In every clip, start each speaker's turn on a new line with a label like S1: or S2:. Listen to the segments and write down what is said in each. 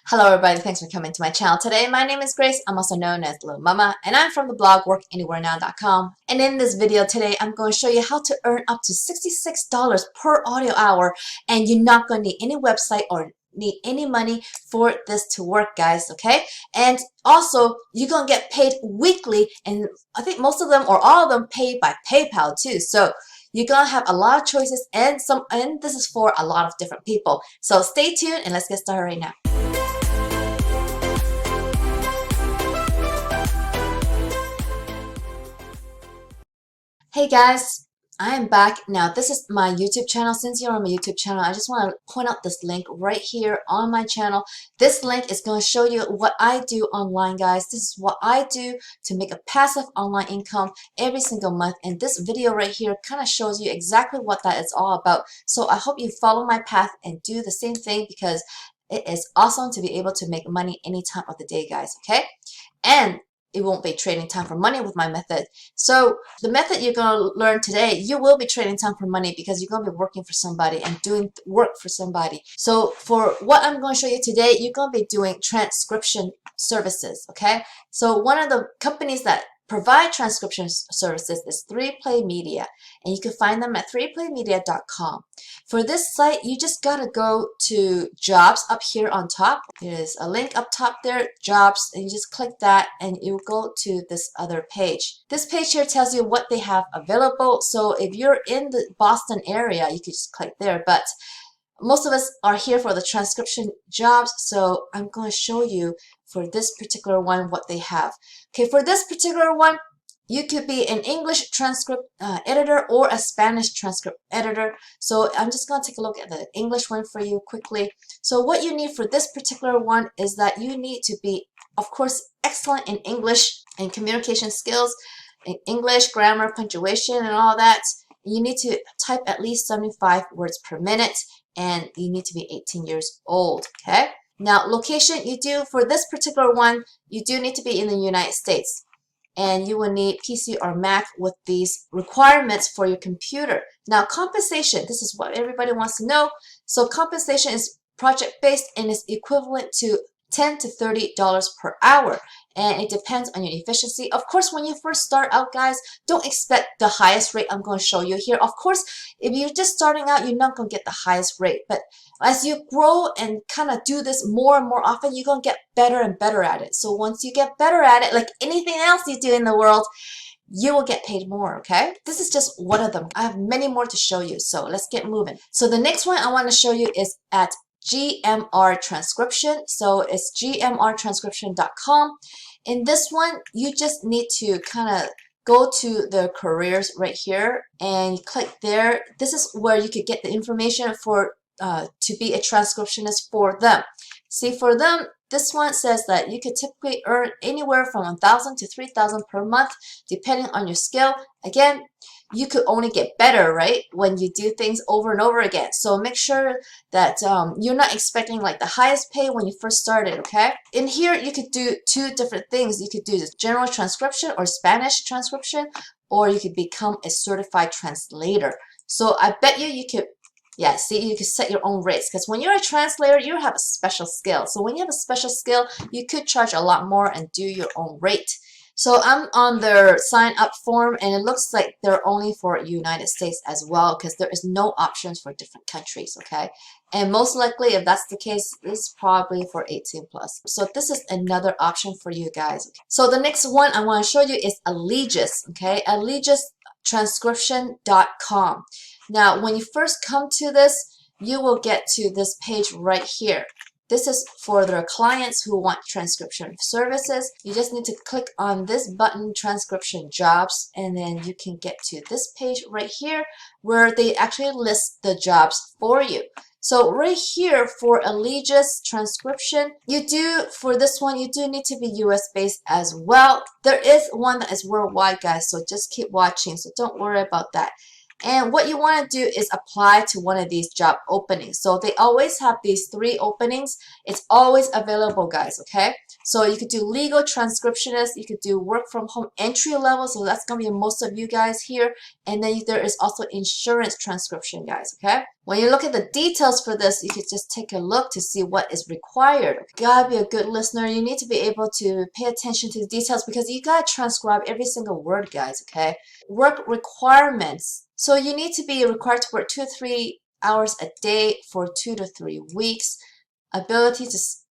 S1: Hello everybody, thanks for coming to my channel today. My name is Grace, I'm also known as Littlemama, and I'm from the blog workanywherenow.com. And in this video today, I'm going to show you how to earn up to $66 per audio hour, and you're not going to need any website or need any money for this to work, guys, okay? And also, you're going to get paid weekly, and I think most of them or all of them paid by PayPal too. So you're going to have a lot of choices, and this is for a lot of different people. So stay tuned and let's get started right now. Hey guys, I am back. Now this is my YouTube channel. Since you're on my YouTube channel, I just want to point out this link right here on my channel. This link is going to show you what I do online, guys. This is what I do to make a passive online income every single month. And this video right here kind of shows you exactly what that is all about. So I hope you follow my path and do the same thing, because it is awesome to be able to make money any time of the day, guys, okay? And it won't be trading time for money with my method. So the method you're going to learn today, you will be trading time for money because you're going to be working for somebody and doing work for somebody. So for what I'm going to show you today, you're going to be doing transcription services, okay? So one of the companies that provide transcription services is 3Play Media, and you can find them at 3playmedia.com. For this site, you just gotta go to jobs up here on top. There's a link up top there, jobs, and you just click that and you go to this other page. This page here tells you what they have available. So if you're in the Boston area, you can just click there, but most of us are here for the transcription jobs, so I'm going to show you for this particular one what they have. Okay, for this particular one, you could be an English transcript editor or a Spanish transcript editor. So I'm just going to take a look at the English one for you quickly. So what you need for this particular one is that you need to be, of course, excellent in English and communication skills, in English, grammar, punctuation, and all that. You need to type at least 75 words per minute, and you need to be 18 years old, okay? Now, location, you do, for this particular one, you do need to be in the United States, and you will need PC or Mac with these requirements for your computer. Now, compensation, this is what everybody wants to know. So compensation is project-based and is equivalent to $10 to $30 per hour, and it depends on your efficiency. Of course, when you first start out, guys, don't expect the highest rate I'm going to show you here. Of course, if you're just starting out, you're not going to get the highest rate, but as you grow and kind of do this more and more often, you're going to get better and better at it. So once you get better at it, like anything else you do in the world, you will get paid more, okay? This is just one of them. I have many more to show you, so let's get moving. So the next one I want to show you is at GMR Transcription. So it's gmrtranscription.com. In this one, you just need to kind of go to the careers right here and click there. This is where you could get the information for to be a transcriptionist for them. See, for them, this one says that you could typically earn anywhere from $1,000 to $3,000 per month, depending on your skill. Again, you could only get better, right, when you do things over and over again. So make sure that you're not expecting like the highest pay when you first started, okay? In here, you could do two different things. You could do the general transcription or Spanish transcription, or you could become a certified translator. So I bet you could, yeah, see, you can set your own rates, because when you're a translator, you have a special skill. So when you have a special skill, you could charge a lot more and do your own rate. So I'm on their sign up form, and it looks like they're only for United States as well, because there is no options for different countries, okay? And most likely, if that's the case, it's probably for 18 plus. So this is another option for you guys. Okay? So the next one I want to show you is Eligius, okay? Eligius Transcription.com. Now, when you first come to this, you will get to this page right here. This is for their clients who want transcription services. You just need to click on this button, Transcription Jobs, and then you can get to this page right here where they actually list the jobs for you. So right here for Eligius Transcription, for this one, you do need to be US based as well. There is one that is worldwide, guys, so just keep watching, so don't worry about that. And what you want to do is apply to one of these job openings. So they always have these 3 openings. It's always available, guys, okay? So you could do legal transcriptionist, you could do work from home entry level, so that's going to be most of you guys here. And then there is also insurance transcription, guys, okay? When you look at the details for this, you could just take a look to see what is required. You gotta be a good listener. You need to be able to pay attention to the details because you gotta transcribe every single word, guys, okay? Work requirements. So you need to be required to work 2 to 3 hours a day for 2 to 3 weeks. Ability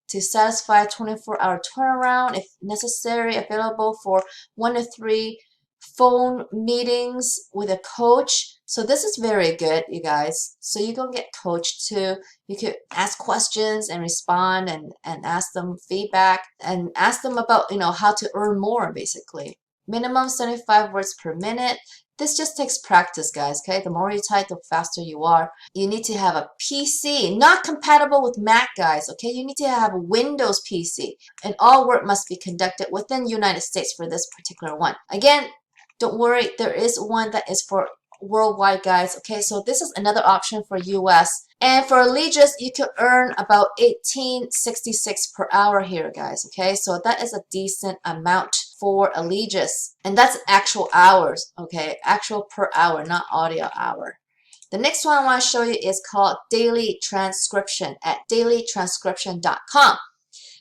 S1: to satisfy 24-hour turnaround if necessary, available for 1 to 3 phone meetings with a coach. So this is very good, you guys. So you're going to get coached too. You could ask questions and respond and ask them feedback and ask them about, how to earn more, basically. Minimum 75 words per minute. This just takes practice, guys, okay? The more you type, the faster you are. You need to have a PC, not compatible with Mac, guys, okay? You need to have a Windows PC. And all work must be conducted within the United States for this particular one. Again, don't worry, there is one that is for worldwide, guys, okay? So this is another option for US. And for Eligius, you could earn about $18.66 per hour here, guys, okay? So that is a decent amount for Eligius. And that's actual hours, okay? Actual per hour, not audio hour. The next one I want to show you is called Daily Transcription at dailytranscription.com.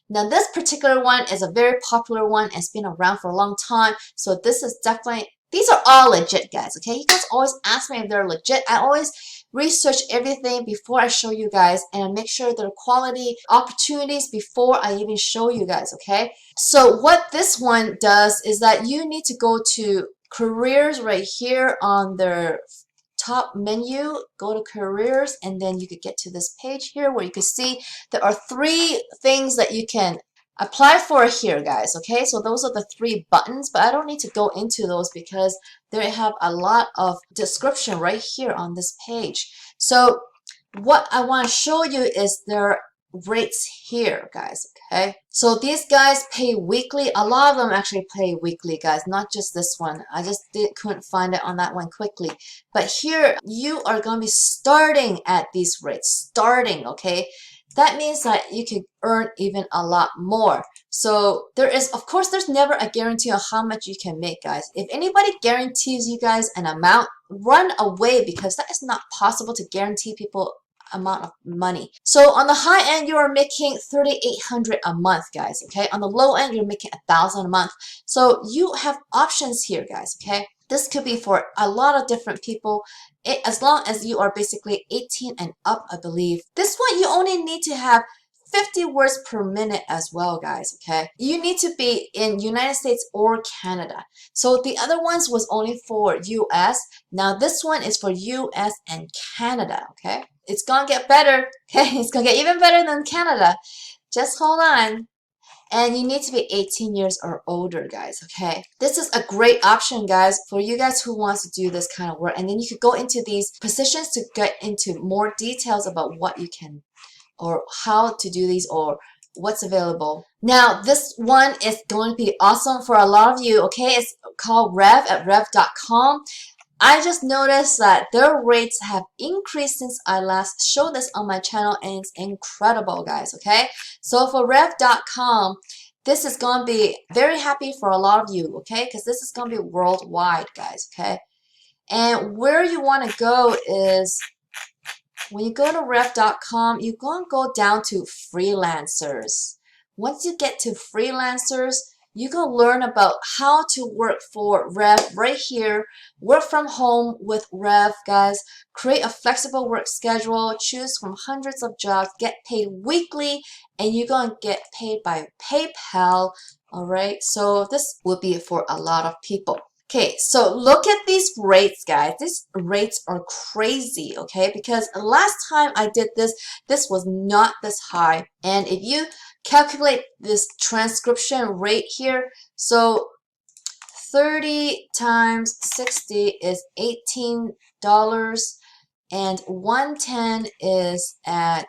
S1: Now this particular one is a very popular one. It's been around for a long time. So this is definitely, these are all legit, guys, okay? You guys always ask me if they're legit. I always research everything before I show you guys and make sure there are quality opportunities before I even show you guys, okay? So what this one does is that you need to go to careers right here on their top menu, go to careers, and then you could get to this page here where you can see there are 3 things that you can apply for here, guys, okay? So those are the 3 buttons, but I don't need to go into those because they have a lot of description right here on this page. So what I want to show you is their rates here, guys, okay? So these guys pay weekly. A lot of them actually pay weekly, guys, not just this one. I just couldn't find it on that one quickly. But here you are going to be starting at these rates, okay? That means that you can earn even a lot more. So there is, of course, there's never a guarantee on how much you can make, guys. If anybody guarantees you guys an amount, run away because that is not possible to guarantee people amount of money. So on the high end, you are making $3,800 a month, guys, okay? On the low end, you're making $1,000 a month. So you have options here, guys, okay? This could be for a lot of different people, as long as you are basically 18 and up, I believe. This one, you only need to have 50 words per minute as well, guys, okay? You need to be in United States or Canada. So the other ones was only for US. Now this one is for US and Canada, okay? It's gonna get better, okay? It's gonna get even better than Canada. Just hold on. And you need to be 18 years or older, guys, okay? This is a great option, guys, for you guys who wants to do this kind of work. And then you could go into these positions to get into more details about what you can or how to do these or what's available. Now, this one is going to be awesome for a lot of you, okay? It's called Rev at rev.com. I just noticed that their rates have increased since I last showed this on my channel, and it's incredible, guys, okay? So for rev.com, this is going to be very happy for a lot of you, okay? Because this is going to be worldwide, guys, okay? And where you want to go is, when you go to rev.com, you're going to go down to freelancers. Once you get to freelancers, you can learn about how to work for Rev right here. Work from home with Rev, guys. Create a flexible work schedule. Choose from hundreds of jobs. Get paid weekly. And you're going to get paid by PayPal. Alright, so this will be for a lot of people. Okay, so look at these rates, guys. These rates are crazy, okay? Because last time I did this, this was not this high. And if you calculate this transcription rate here, so 30 times 60 is $18, and 110 is at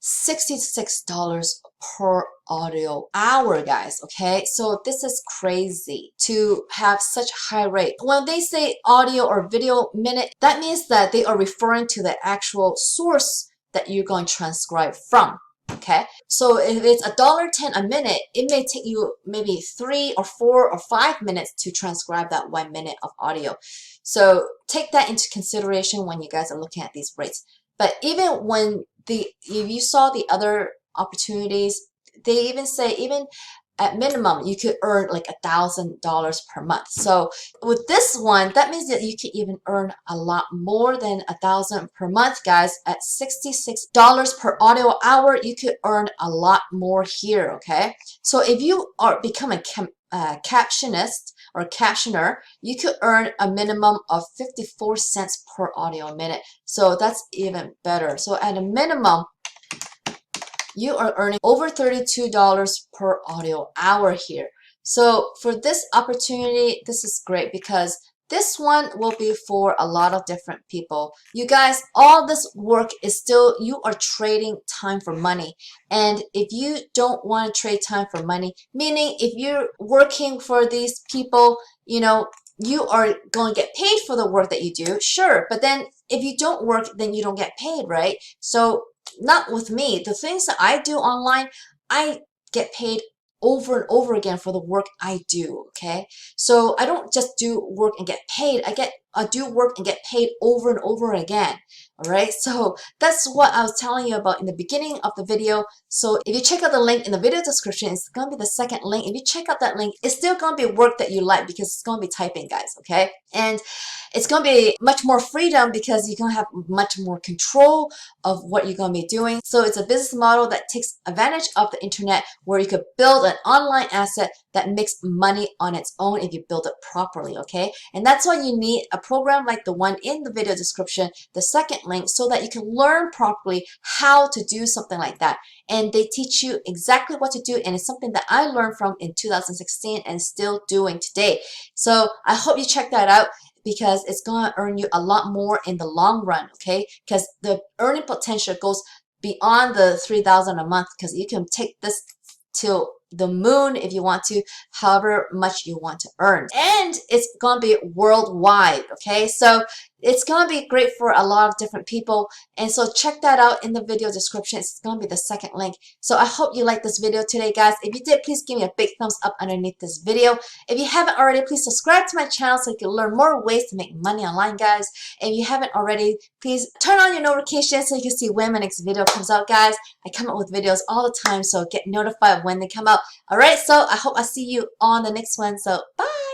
S1: $66 per audio hour, guys. Okay, so this is crazy to have such high rate. When they say audio or video minute, that means that they are referring to the actual source that you're going to transcribe from. Okay, so if it's $1.10 a minute, it may take you maybe 3 or 4 or 5 minutes to transcribe that 1 minute of audio. So take that into consideration when you guys are looking at these rates. But even when if you saw the other opportunities, they even say even at minimum you could earn like $1,000 per month. So with this one, that means that you can even earn a lot more than $1,000 per month, guys. At $66 per audio hour, you could earn a lot more here. Okay, so if you are become a captionist or captioner, you could earn a minimum of 54 cents per audio minute. So that's even better. So at a minimum, you are earning over $32 per audio hour here. So for this opportunity, this is great because this one will be for a lot of different people. You guys, all this work is still, you are trading time for money. And if you don't want to trade time for money, meaning if you're working for these people, you know, you are going to get paid for the work that you do, sure. But then if you don't work, then you don't get paid, right? So not with me. The things that I do online, I get paid over and over again for the work I do. Okay, so I don't just do work and get paid. I do work and get paid over and over again. All right, so that's what I was telling you about in the beginning of the video. So if you check out the link in the video description, it's gonna be the second link. If you check out that link, it's still gonna be work that you like because it's gonna be typing, guys. Okay, and it's gonna be much more freedom because you're gonna have much more control of what you're gonna be doing. So it's a business model that takes advantage of the internet where you could build an online asset that makes money on its own if you build it properly. Okay, and that's why you need a program like the one in the video description, the second link, so that you can learn properly how to do something like that. And they teach you exactly what to do, and it's something that I learned from in 2016 and still doing today. So I hope you check that out because it's going to earn you a lot more in the long run, okay? Because the earning potential goes beyond the $3,000 a month because you can take this till the moon if you want to, however much you want to earn. And it's going to be worldwide, okay? So it's going to be great for a lot of different people. And so check that out in the video description. It's going to be the second link. So I hope you liked this video today, guys. If you did, please give me a big thumbs up underneath this video. If you haven't already, please subscribe to my channel so you can learn more ways to make money online, guys. If you haven't already, please turn on your notifications so you can see when my next video comes out, guys. I come up with videos all the time, so get notified when they come out. All right, so I hope I see you on the next one. So bye.